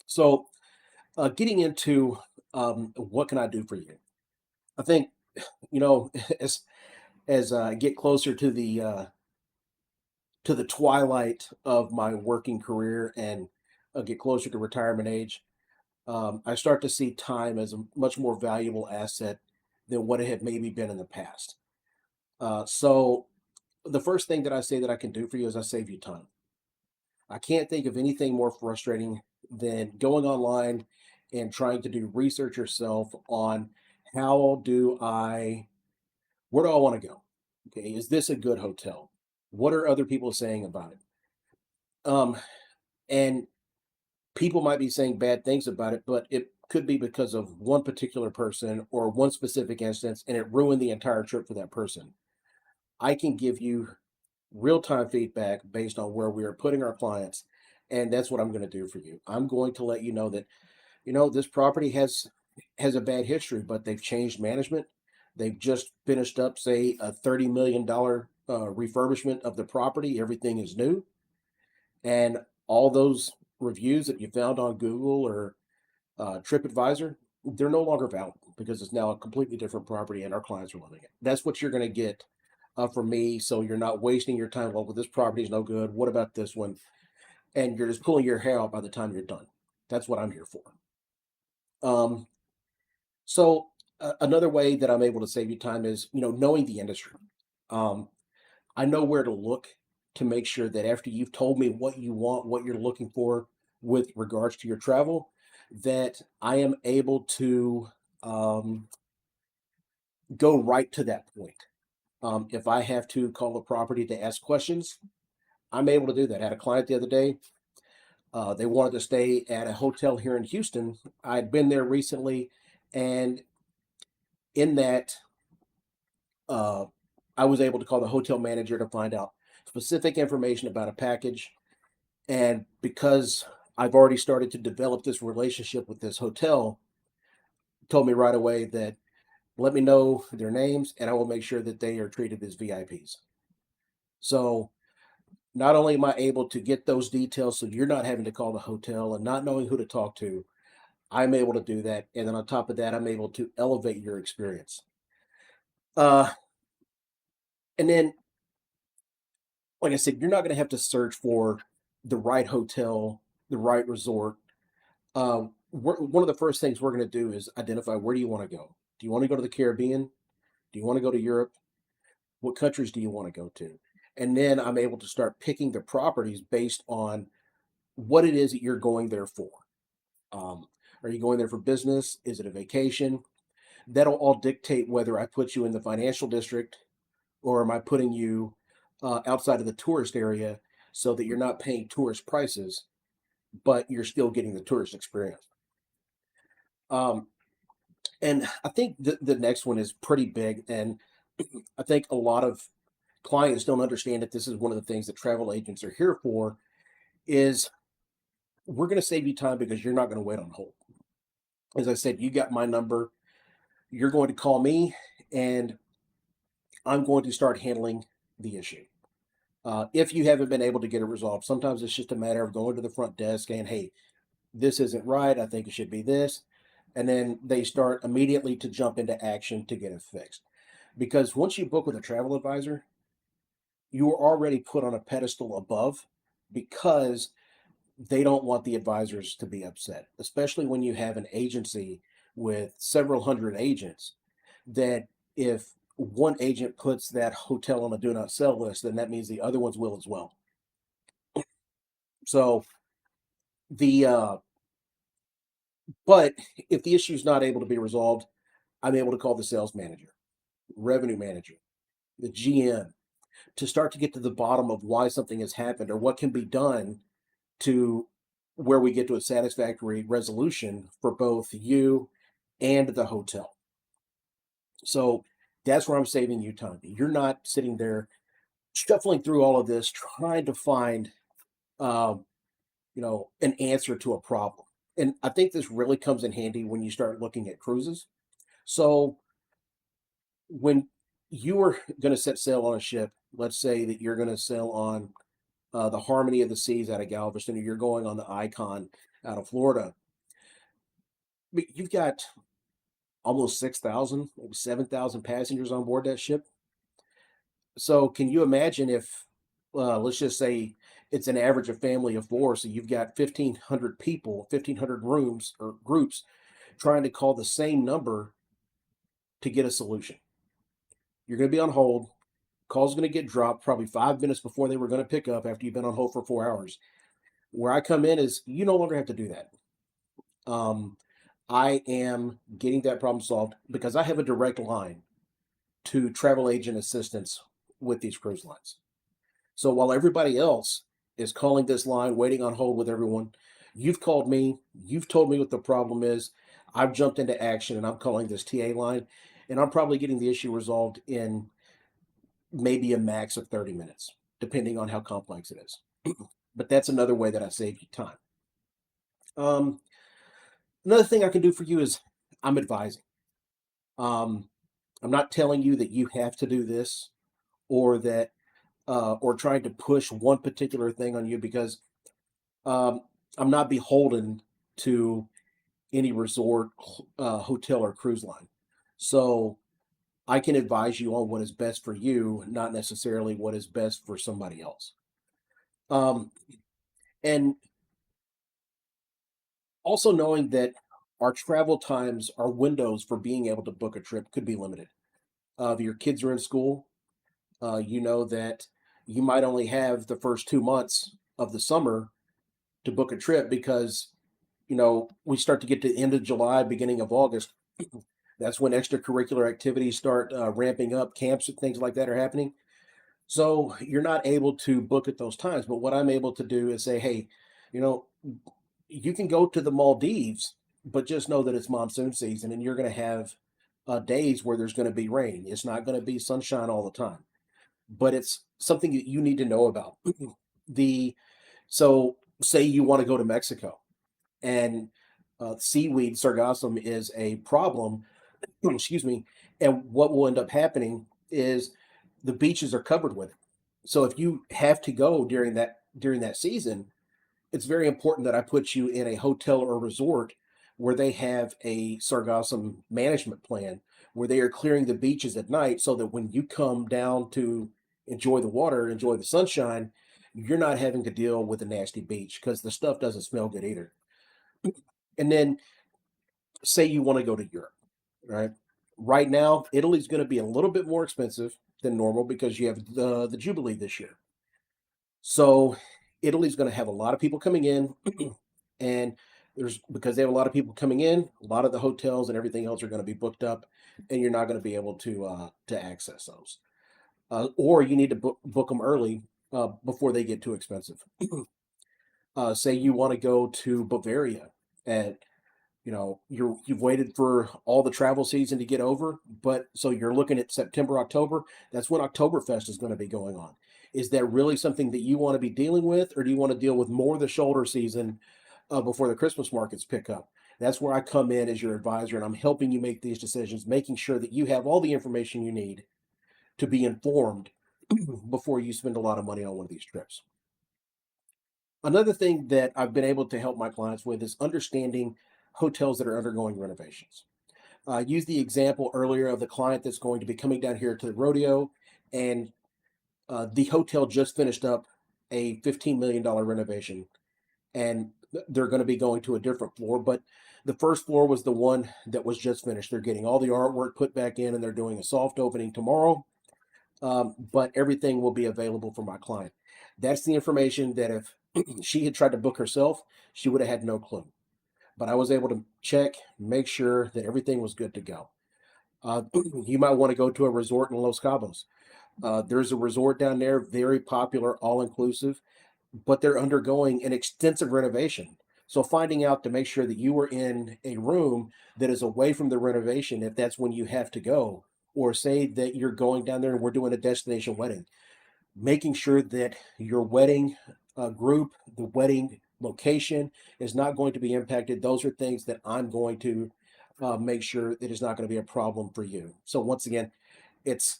So, getting into what can I do for you? I think you know as I get closer to the twilight of my working career and get closer to retirement age, I start to see time as a much more valuable asset than what it had maybe been in the past. So, the first thing that I say that I can do for you is I save you time. I can't think of anything more frustrating than going online and trying to do research yourself on how do I, where do I want to go? Okay, is this a good hotel? What are other people saying about it? Um, and people might be saying bad things about it, but it could be because of one particular person or one specific instance, and it ruined the entire trip for that person. I can give you real time feedback based on where we are putting our clients. And that's what I'm going to do for you. I'm going to let you know that, this property has a bad history, but they've changed management. They've just finished up, say, a $30 million refurbishment of the property. Everything is new. And all those reviews that you found on Google or TripAdvisor, they're no longer valid because it's now a completely different property and our clients are living it. That's what you're going to get from me. So you're not wasting your time. Well, this property is no good. What about this one? And you're just pulling your hair out by the time you're done. That's what I'm here for. Um, Another way that I'm able to save you time is, knowing the industry. Um, I know where to look to make sure that after you've told me what you want, what you're looking for with regards to your travel, that I am able to um, go right to that point. If I have to call a property to ask questions, I'm able to do that. I had a client the other day. They wanted to stay at a hotel here in Houston. I'd been there recently, and in that, uh, I was able to call the hotel manager to find out specific information about a package. And because I've already started to develop this relationship with this hotel, told me right away that let me know their names and I will make sure that they are treated as VIPs. So not only am I able to get those details so you're not having to call the hotel and not knowing who to talk to, I'm able to do that. And then on top of that, I'm able to elevate your experience. Uh, and then, like I said, you're not going to have to search for the right hotel, the right resort. One of the first things we're going to do is identify where do you want to go? Do you want to go to the Caribbean? Do you want to go to Europe? What countries do you want to go to? And then I'm able to start picking the properties based on what it is that you're going there for. Um, are you going there for business? Is it a vacation? That'll all dictate whether I put you in the financial district or am I putting you outside of the tourist area so that you're not paying tourist prices, but you're still getting the tourist experience. Um, and I think the next one is pretty big. And I think a lot of clients don't understand that this is one of the things that travel agents are here for is we're going to save you time because you're not going to wait on hold. As I said, you got my number. You're going to call me and I'm going to start handling the issue. If you haven't been able to get it resolved, sometimes it's just a matter of going to the front desk and, hey, this isn't right. I think it should be this. And then they start immediately to jump into action to get it fixed. Because once you book with a travel advisor, you are already put on a pedestal above because they don't want the advisors to be upset, especially when you have an agency with several hundred agents. That if one agent puts that hotel on a do not sell list, then that means the other ones will as well. So the but if the issue is not able to be resolved, I'm able to call the sales manager, revenue manager, the GM to start to get to the bottom of why something has happened or what can be done to where we get to a satisfactory resolution for both you and the hotel. So that's where I'm saving you time. You're not sitting there shuffling through all of this trying to find um, an answer to a problem. And I think this really comes in handy when you start looking at cruises. So when you are going to set sail on a ship, let's say that you're going to sail on the Harmony of the Seas out of Galveston, or you're going on the Icon. out of Florida. You've got almost 6,000, maybe 7,000 passengers on board that ship. So can you imagine if, let's just say it's an average of family of four, so you've got 1,500 people, 1,500 rooms or groups trying to call the same number to get a solution. You're going to be on hold. Call's going to get dropped probably 5 minutes before they were going to pick up after you've been on hold for 4 hours. Where I come in is you no longer have to do that. Um, I am getting that problem solved because I have a direct line to travel agent assistance with these cruise lines. So while everybody else is calling this line, waiting on hold with everyone, you've called me, you've told me what the problem is. I've jumped into action and I'm calling this TA line, and I'm probably getting the issue resolved in maybe a max of 30 minutes, depending on how complex it is. But that's another way that I save you time. Um, Another thing I can do for you is I'm advising. Um, I'm not telling you that you have to do this or that or trying to push one particular thing on you because um, I'm not beholden to any resort, hotel, or cruise line. So I can advise you on what is best for you, not necessarily what is best for somebody else. Um, and also knowing that our travel times, our windows for being able to book a trip could be limited. If your kids are in school, you know that you might only have the first 2 months of the summer to book a trip because we start to get to the end of July, beginning of August. That's when extracurricular activities start ramping up, camps and things like that are happening. So you're not able to book at those times. But what I'm able to do is say, hey, you know, you can go to the Maldives, but just know that it's monsoon season and you're going to have days where there's going to be rain. It's not going to be sunshine all the time, but it's something that you need to know about. the So say you want to go to Mexico and seaweed sargassum is a problem. Excuse me. And what will end up happening is the beaches are covered with it. So if you have to go during that season, it's very important that I put you in a hotel or resort where they have a sargassum management plan where they are clearing the beaches at night so that when you come down to enjoy the water, enjoy the sunshine, you're not having to deal with a nasty beach because the stuff doesn't smell good either. And then say you want to go to Europe, right? Right now, Italy's going to be a little bit more expensive than normal because you have the Jubilee this year. So Italy's going to have a lot of people coming in, and there's because they have a lot of people coming in, a lot of the hotels and everything else are going to be booked up, and you're not going to be able to access those. Or you need to book them early before they get too expensive. Say you want to go to Bavaria, and you've waited for all the travel season to get over, but so you're looking at September, October. That's when Oktoberfest is going to be going on. Is that really something that you want to be dealing with, or do you want to deal with more of the shoulder season before the Christmas markets pick up? That's where I come in as your advisor, and I'm helping you make these decisions, making sure that you have all the information you need to be informed before you spend a lot of money on one of these trips. Another thing that I've been able to help my clients with is understanding hotels that are undergoing renovations. I used the example earlier of the client that's going to be coming down here to the rodeo, and the hotel just finished up a $15 million renovation, and they're going to be going to a different floor. But the first floor was the one that was just finished. They're getting all the artwork put back in, and they're doing a soft opening tomorrow. But everything will be available for my client. That's the information that if she had tried to book herself, she would have had no clue. But I was able to check, make sure that everything was good to go. You might want to go to a resort in Los Cabos. There's a resort down there, very popular, all inclusive, but they're undergoing an extensive renovation. So finding out to make sure that you are in a room that is away from the renovation, if that's when you have to go, or say that you're going down there and we're doing a destination wedding, making sure that your wedding group, the wedding location is not going to be impacted. Those are things that I'm going to make sure that is not going to be a problem for you. So once again, it's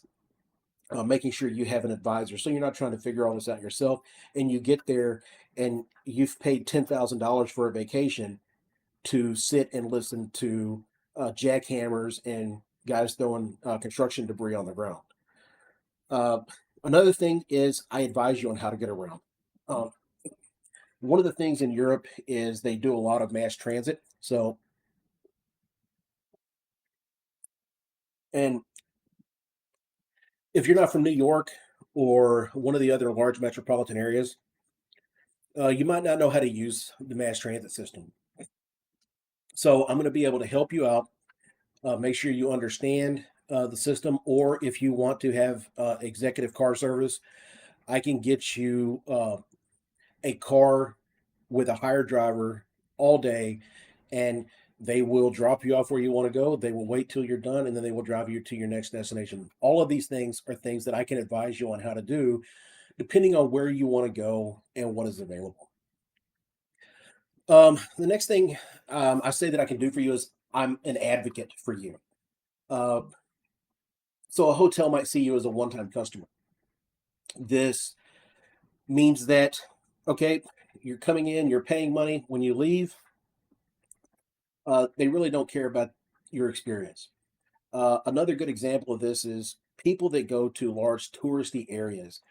making sure you have an advisor so you're not trying to figure all this out yourself. And you get there and you've paid $10,000 for a vacation to sit and listen to jackhammers and guys throwing construction debris on the ground. Uh, Another thing is I advise you on how to get around. Um, One of the things in Europe is they do a lot of mass transit. So, and if you're not from New York or one of the other large metropolitan areas, you might not know how to use the mass transit system. So, I'm going to be able to help you out. Make sure you understand the system, or if you want to have executive car service, I can get you a car with a hired driver all day, and they will drop you off where you want to go. They will wait till you're done, and then they will drive you to your next destination. All of these things are things that I can advise you on how to do, depending on where you want to go and what is available. The next thing I say that I can do for you is I'm an advocate for you. Uh, so a hotel might see you as a one-time customer. This means that, okay, you're coming in, you're paying money. When you leave, they really don't care about your experience. Another good example of this is people that go to large touristy areas.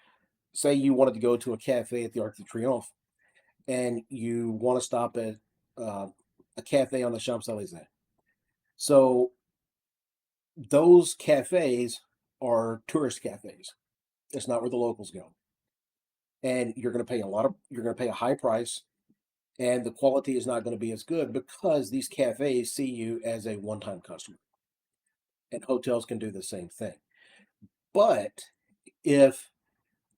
Say you wanted to go to a cafe at the Arc de Triomphe and you want to stop at uh, a cafe on the Champs Elysees. So those cafes are tourist cafes. It's not where the locals go. And you're going to pay a high price, and the quality is not going to be as good because these cafes see you as a one-time customer, and hotels can do the same thing. But if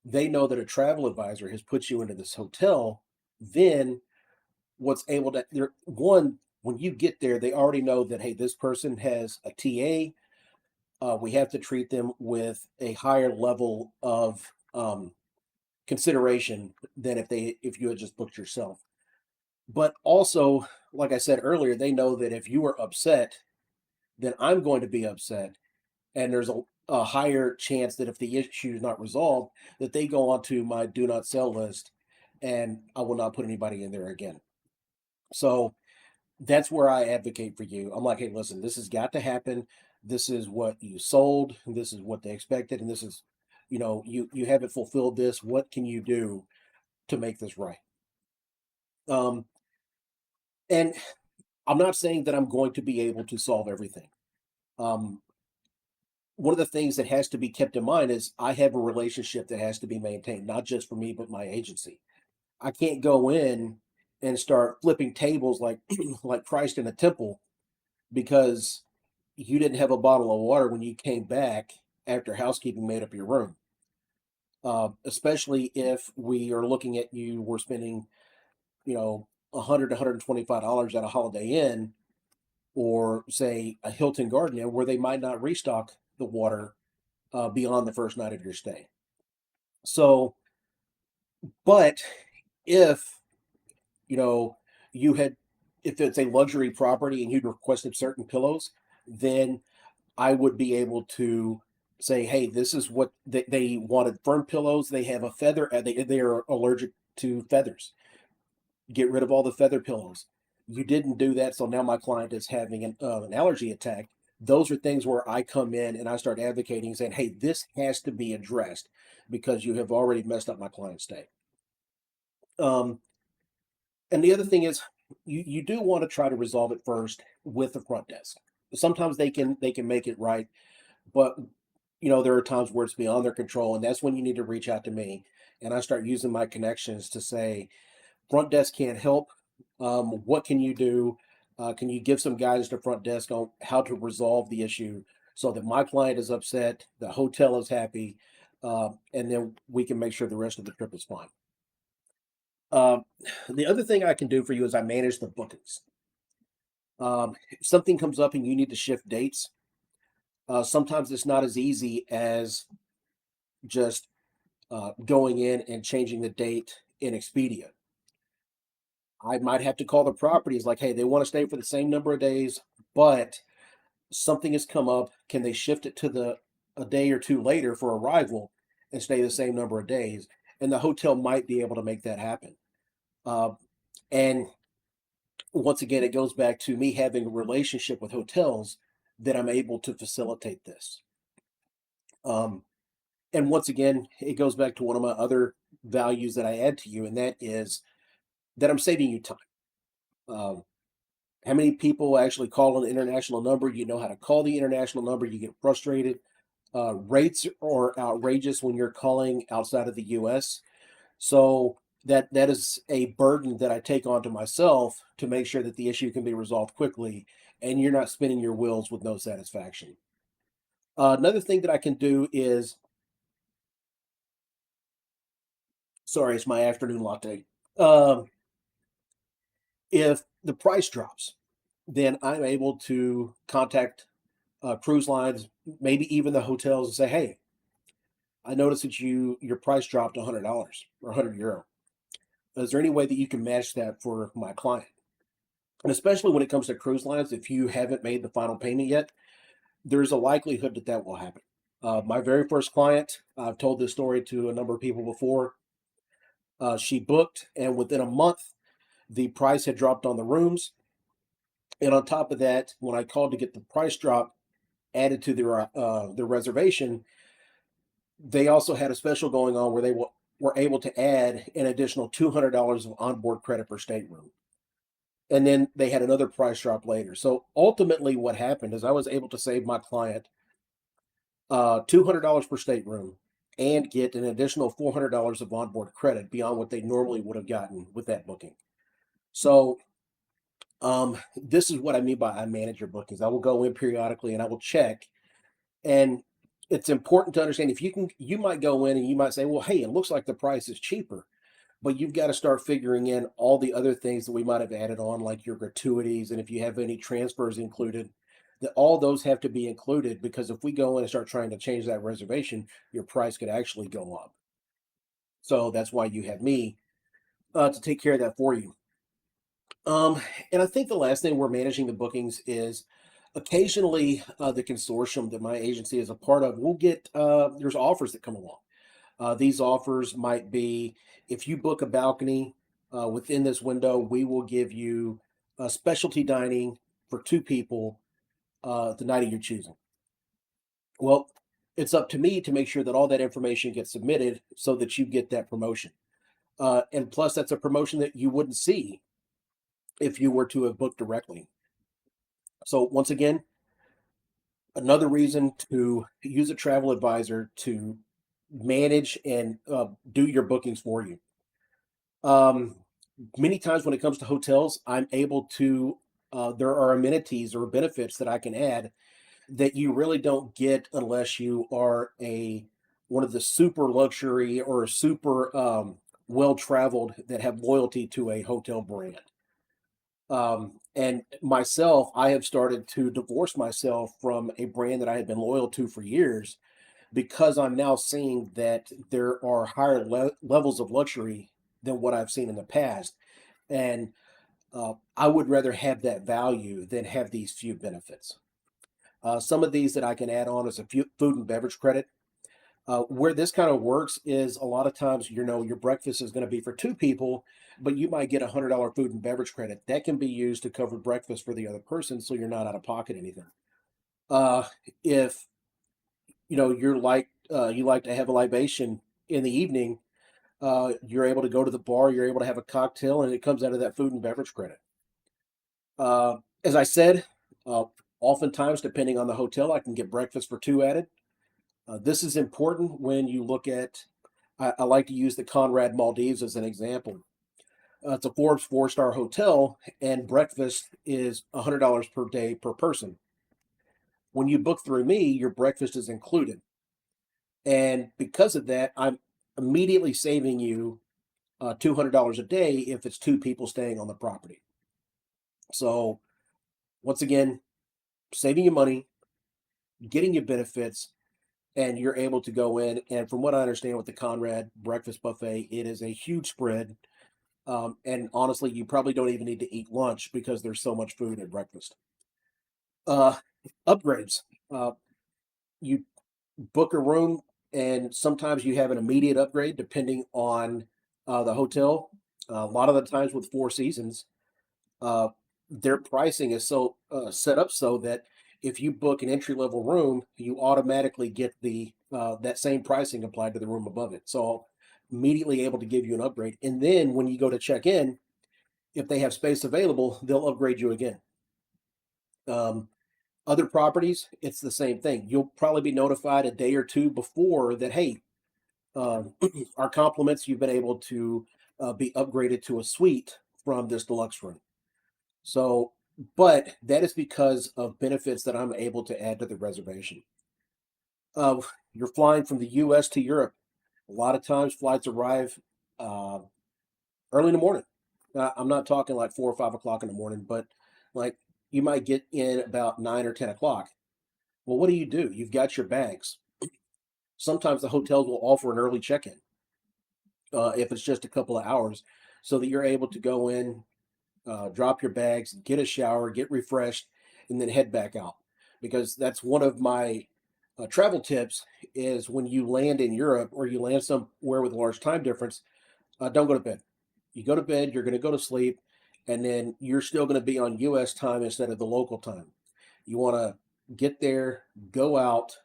they know that a travel advisor has put you into this hotel, then what's able to they're one when you get there, they already know that, hey, this person has a TA. We have to treat them with a higher level of consideration than if you had just booked yourself. But also, like I said earlier, they know that if you are upset, then I'm going to be upset, and there's a higher chance that if the issue is not resolved, that they go onto my do not sell list, and I will not put anybody in there again. So that's where I advocate for you. I'm like, hey, listen, this has got to happen. This is what you sold. This is what they expected, and this is, you haven't fulfilled this. What can you do to make this right? Um, and I'm not saying that I'm going to be able to solve everything. Um, One of the things that has to be kept in mind is I have a relationship that has to be maintained, not just for me, but my agency. I can't go in and start flipping tables like like Christ in a temple because you didn't have a bottle of water when you came back after housekeeping made up your room. Especially if we are looking at we're spending, $100 to $125 at a Holiday Inn or say a Hilton Garden Inn where they might not restock the water beyond the first night of your stay. So, but if you know you had, if it's a luxury property and you'd requested certain pillows, then I would be able to say, hey, this is what they wanted: firm pillows. They have a feather. They are allergic to feathers. Get rid of all the feather pillows. You didn't do that, so now my client is having an allergy attack. Those are things where I come in and I start advocating, saying, hey, this has to be addressed because you have already messed up my client's stay. Um, and the other thing is, you do want to try to resolve it first with the front desk. Sometimes they can make it right, but there are times where it's beyond their control, and that's when you need to reach out to me, and I start using my connections to say, front desk can't help. What can you do? Can you give some guidance to front desk on how to resolve the issue so that my client is upset, the hotel is happy, and then we can make sure the rest of the trip is fine. Um, the other thing I can do for you is I manage the bookings. If something comes up and you need to shift dates, sometimes it's not as easy as just going in and changing the date in Expedia. I might have to call the properties like, hey, they want to stay for the same number of days, but something has come up. Can they shift it to the a day or two later for arrival and stay the same number of days. And the hotel might be able to make that happen. Uh, and once again, it goes back to me having a relationship with hotels that I'm able to facilitate this. Um, and once again, it goes back to one of my other values that I add to you, and that is that I'm saving you time. Um, how many people actually call an international number? You know how to call the international number. You get frustrated. Rates are outrageous when you're calling outside of the U.S. So that is a burden that I take onto myself to make sure that the issue can be resolved quickly, and you're not spinning your wheels with no satisfaction. Another thing that I can do is, sorry, it's my afternoon latte. Um, if the price drops, then I'm able to contact cruise lines, maybe even the hotels, and say, "Hey, I noticed that your price dropped $100 or €100. Is there any way that you can match that for my client?" And especially when it comes to cruise lines, if you haven't made the final payment yet, there's a likelihood that that will happen. My very first client, I've told this story to a number of people before. She booked, and within a month, the price had dropped on the rooms. And on top of that, when I called to get the price drop added to their reservation, they also had a special going on where were able to add an additional $200 of onboard credit per stateroom. And then they had another price drop later. So ultimately, what happened is I was able to save my client $200 per stateroom and get an additional $400 of onboard credit beyond what they normally would have gotten with that booking. So this is what I mean by I manage your bookings. I will go in periodically and I will check. And it's important to understand if you might go in and you might say, well, hey, it looks like the price is cheaper, but you've got to start figuring in all the other things that we might have added on, like your gratuities, and if you have any transfers included, that all those have to be included, because if we go in and start trying to change that reservation, your price could actually go up. So that's why you have me to take care of that for you. Um, and I think the last thing we're managing the bookings is occasionally the consortium that my agency is a part of will get there's offers that come along. These offers might be if you book a balcony within this window, we will give you specialty dining for two people the night of your choosing. Well, it's up to me to make sure that all that information gets submitted so that you get that promotion. And plus, that's a promotion that you wouldn't see if you were to have booked directly. So, once again, another reason to use a travel advisor to manage and do your bookings for you. Um, Many times when it comes to hotels, I'm able to, there are amenities or benefits that I can add that you really don't get unless you are one of the super luxury or super well traveled that have loyalty to a hotel brand. And myself, I have started to divorce myself from a brand that I had been loyal to for years because I'm now seeing that there are higher levels of luxury than what I've seen in the past. And I would rather have that value than have these few benefits. Some of these that I can add on is a few food and beverage credit. Where this kind of works is a lot of times, your breakfast is going to be for two people, but you might get $100 food and beverage credit that can be used to cover breakfast for the other person, so you're not out of pocket anything. Uh, if you like to have a libation in the evening, you're able to go to the bar, you're able to have a cocktail, and it comes out of that food and beverage credit. As I said, uh, oftentimes, depending on the hotel, I can get breakfast for two added. This is important when you look at, I like to use the Conrad Maldives as an example. It's a Forbes four-star hotel, and breakfast is $100 per day per person. When you book through me, your breakfast is included. And because of that, I'm immediately saving you $200 a day if it's two people staying on the property. So, once again, saving you money, getting you benefits, and you're able to go in. And from what I understand with the Conrad breakfast buffet, it is a huge spread. And honestly, you probably don't even need to eat lunch because there's so much food at breakfast. Uh, Upgrades. Uh, you book a room, and sometimes you have an immediate upgrade depending on the hotel. A lot of the times with Four Seasons, uh, their pricing is so set up so that if you book an entry level room, you automatically get the that same pricing applied to the room above it. So immediately able to give you an upgrade. And then when you go to check in, if they have space available, they'll upgrade you again. Um, Other properties, it's the same thing. You'll probably be notified a day or two before that, hey, our compliments, you've been able to be upgraded to a suite from this deluxe room. So, but that is because of benefits that I'm able to add to the reservation. You're flying from the US to Europe. A lot of times flights arrive uh, early in the morning. I'm not talking like 4 or 5 o'clock in the morning, but like you might get in about 9 or 10 o'clock. Well, what do? You've got your bags. Sometimes the hotels will offer an early check-in if it's just a couple of hours, so that you're able to go in, drop your bags, get a shower, get refreshed, and then head back out. Because that's one of my travel tips is when you land in Europe or you land somewhere with a large time difference, don't go to bed. You go to bed, you're going to go to sleep, and then you're still going to be on US time instead of the local time. You want to get there, go out,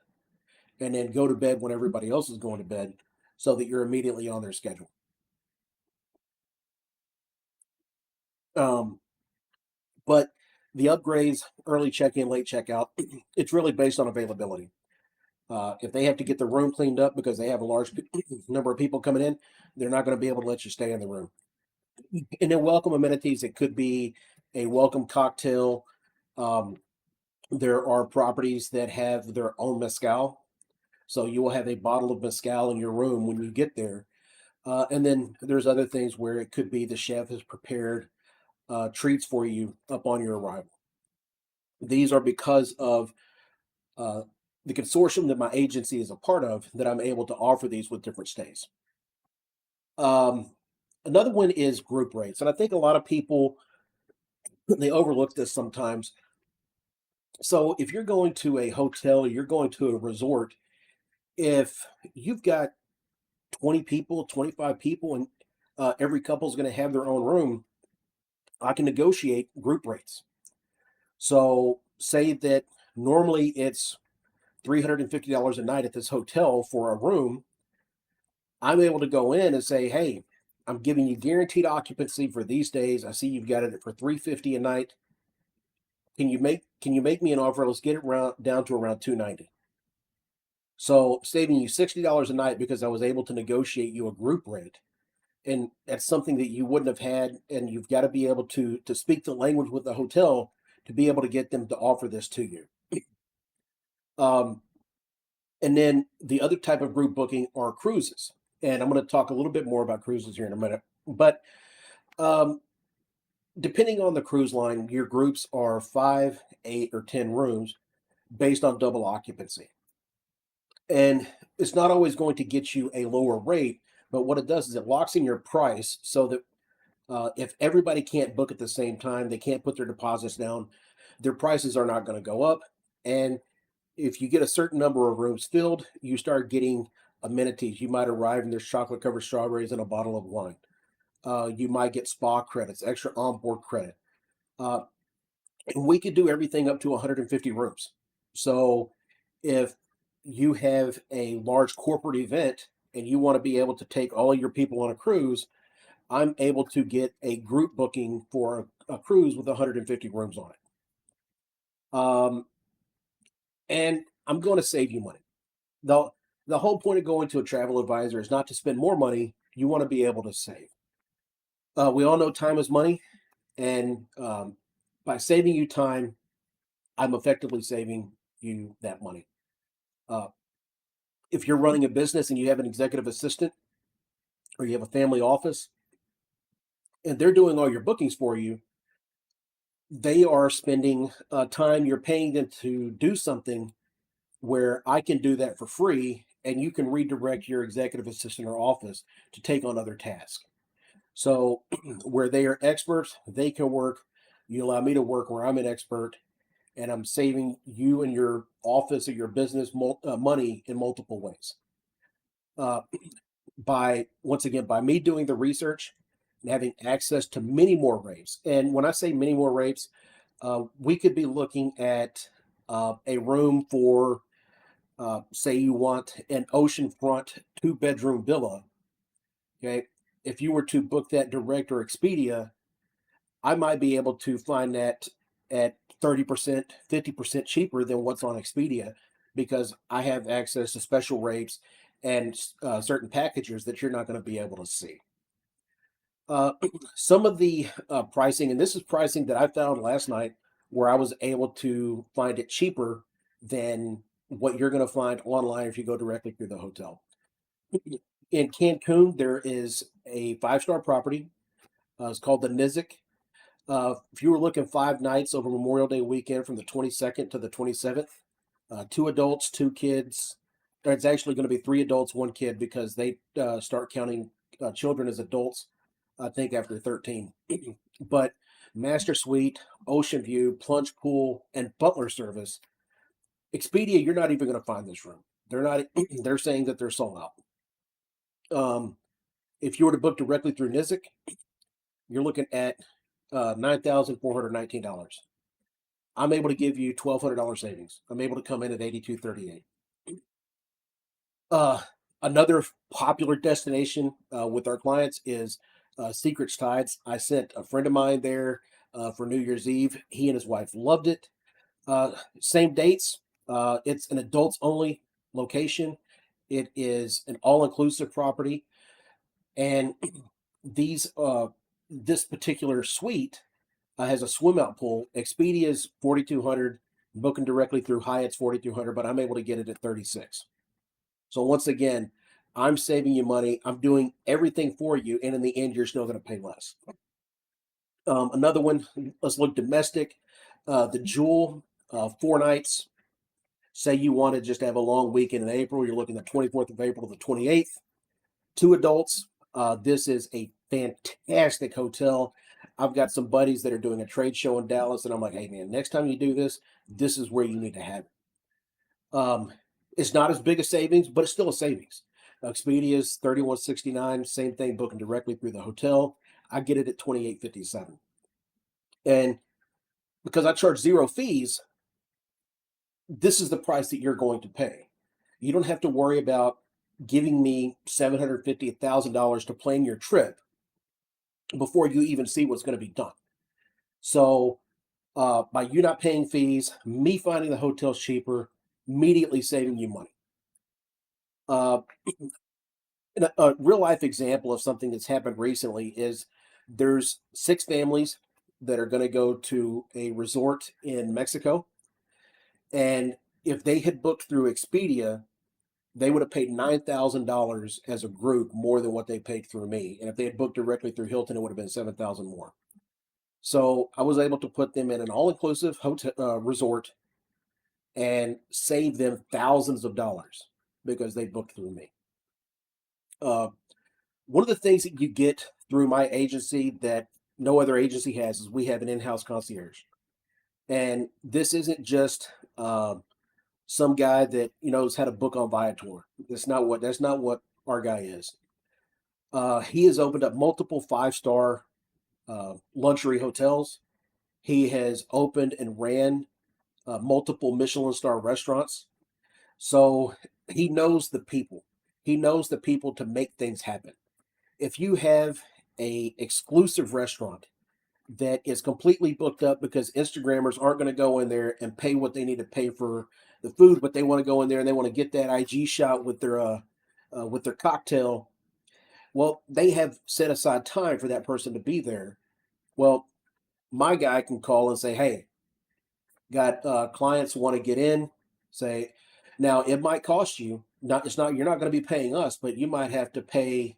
and then go to bed when everybody else is going to bed so that you're immediately on their schedule. Um, but the upgrades, early check in, late check out, it's really based on availability. If they have to get the room cleaned up because they have a large number of people coming in, they're not going to be able to let you stay in the room. And then welcome amenities, it could be a welcome cocktail. Um, there are properties that have their own mezcal. So you will have a bottle of mezcal in your room when you get there. And then there's other things where it could be the chef has prepared treats for you upon your arrival. These are because of uh, the consortium that my agency is a part of that I'm able to offer these with different stays. Um, Another one is group rates, and I think a lot of people they overlook this sometimes. So if you're going to a hotel, you're going to a resort, if you've got 20 people, 25 people, and every couple is going to have their own room, I can negotiate group rates. So say that normally it's $350 a night at this hotel for a room. I'm able to go in and say, hey, I'm giving you guaranteed occupancy for these days. I see you've got it for 350 a night. Can you make me an offer? Let's get it down to around 290. So saving you $60 a night because I was able to negotiate you a group rate. And that's something that you wouldn't have had. And you've got to be able to speak the language with the hotel to be able to get them to offer this to you. Um, and then the other type of group booking are cruises. And I'm going to talk a little bit more about cruises here in a minute. But um, depending on the cruise line, your groups are 5, 8, or 10 rooms based on double occupancy. And it's not always going to get you a lower rate, but what it does is it locks in your price so that if everybody can't book at the same time, they can't put their deposits down, their prices are not going to go up. And if you get a certain number of rooms filled, you start getting amenities. You might arrive and there's chocolate covered strawberries and a bottle of wine. You might get spa credits, extra onboard credit. Uh, and we could do everything up to 150 rooms. So if you have a large corporate event and you want to be able to take all of your people on a cruise, I'm able to get a group booking for a cruise with 150 rooms on it. And I'm going to save you money. The, the whole point of going to a travel advisor is not to spend more money. You want to be able to save. We all know time is money. And by saving you time, I'm effectively saving you that money. Uh, if you're running a business and you have an executive assistant or you have a family office and they're doing all your bookings for you, they are spending time, you're paying them to do something where I can do that for free and you can redirect your executive assistant or office to take on other tasks. So where they are experts, they can work. You allow me to work where I'm an expert. and I'm saving you and your office or your business money in multiple ways. Uh, by once again, by me doing the research and having access to many more rapes. And when I say many more rapes, we could be looking at a room for, say, you want an oceanfront 2-bedroom villa. Okay, if you were to book that direct or Expedia, I might be able to find that at 30%, 50% cheaper than what's on Expedia because I have access to special rates and certain packages that you're not going to be able to see. Uh, some of the pricing, and this is pricing that I found last night where I was able to find it cheaper than what you're going to find online if you go directly through the hotel. In Cancun, there is a 5-star property. It's called the Nizic. If you were looking 5 nights over Memorial Day weekend from the 22nd to the 27th, 2 adults, 2 kids. It's actually going to be 3 adults, 1 kid because they start counting children as adults, I think, after 13. But master suite, ocean view, plunge pool, and butler service. Expedia, you're not even going to find this room. They're not. They're saying that they're sold out. If you were to book directly through Nizic, you're looking at $9,419. I'm able to give you $1,200 savings. I'm able to come in at 8238. Uh, Another popular destination with our clients is Secrets Tides. I sent a friend of mine there for New Year's Eve. He and his wife loved it. Same dates. It's an adults only location. It is an all inclusive property, and these this particular suite has a swim out pool. Expedia's 4,200, booking directly through Hyatt's 4,200, but I'm able to get it at 36. So once again, I'm saving you money. I'm doing everything for you, and in the end, you're still going to pay less. Another one. Let's look domestic. The Jewel, 4 nights. Say you want to just have a long weekend in April. You're looking at 24th of April to the 28th. 2 adults. This is a fantastic hotel. I've got some buddies that are doing a trade show in Dallas, and I'm like, hey man, next time you do this, this is where you need to have it. It's not as big a savings, but it's still a savings. Expedia's 3169, same thing, booking directly through the hotel. I get it at 2857. And because I charge zero fees, this is the price that you're going to pay. You don't have to worry about giving me $750, $1,000 to plan your trip before you even see what's going to be done. So by you not paying fees, me finding the hotels cheaper, immediately saving you money. Uh, a real life example of something that's happened recently is there's 6 families that are going to go to a resort in Mexico. And if they had booked through Expedia, they would have paid $9,000 as a group more than what they paid through me. And if they had booked directly through Hilton, it would have been 7,000 more. So I was able to put them in an all-inclusive hotel resort and save them thousands of dollars because they booked through me. One of the things that you get through my agency that no other agency has is we have an in-house concierge, and this isn't just some guy that knows how to book on Viator. That's not what our guy is. He has opened up multiple 5-star luxury hotels. He has opened and ran multiple Michelin star restaurants. So he knows the people. He knows the people to make things happen. If you have a exclusive restaurant that is completely booked up because Instagrammers aren't going to go in there and pay what they need to pay for the food, but they want to go in there and they want to get that IG shot with their cocktail. Well, they have set aside time for that person to be there. Well, my guy can call and say, "Hey, got clients want to get in." Say, now it might cost you. Not it's not You're not going to be paying us, but you might have to pay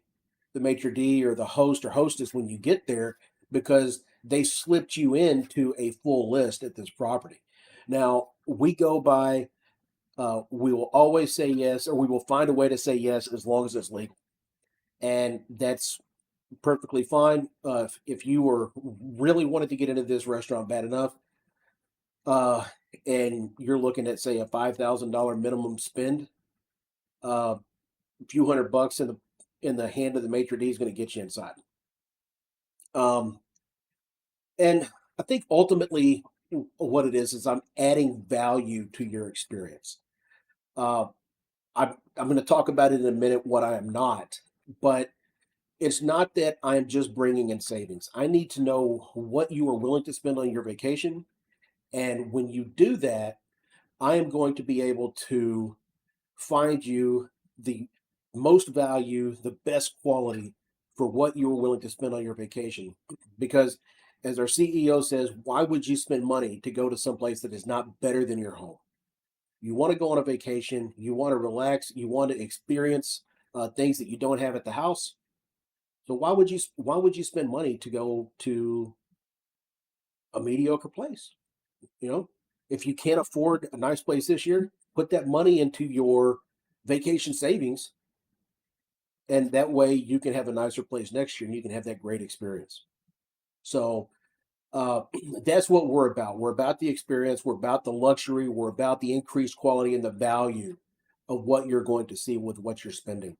the maitre d or the host or hostess when you get there because they slipped you into a full list at this property. Now we go by. We will always say yes, or we will find a way to say yes as long as it's legal, and that's perfectly fine. If you were really wanted to get into this restaurant bad enough, and you're looking at say a $5,000 minimum spend, a few $100 in the hand of the maitre d is going to get you inside. Um, and I think ultimately what it is I'm adding value to your experience. Uh, I'm going to talk about it in a minute what I am not, but it's not that I'm just bringing in savings. I need to know what you are willing to spend on your vacation. And when you do that, I am going to be able to find you the most value, the best quality for what you are willing to spend on your vacation. Because as our CEO says, why would you spend money to go to someplace that is not better than your home? You want to go on a vacation, you want to relax, you want to experience things that you don't have at the house. So why would you spend money to go to a mediocre place? You know, if you can't afford a nice place this year, put that money into your vacation savings, and that way you can have a nicer place next year and you can have that great experience. So uh, that's what we're about. We're about the experience. We're about the luxury. We're about the increased quality and the value of what you're going to see with what you're spending.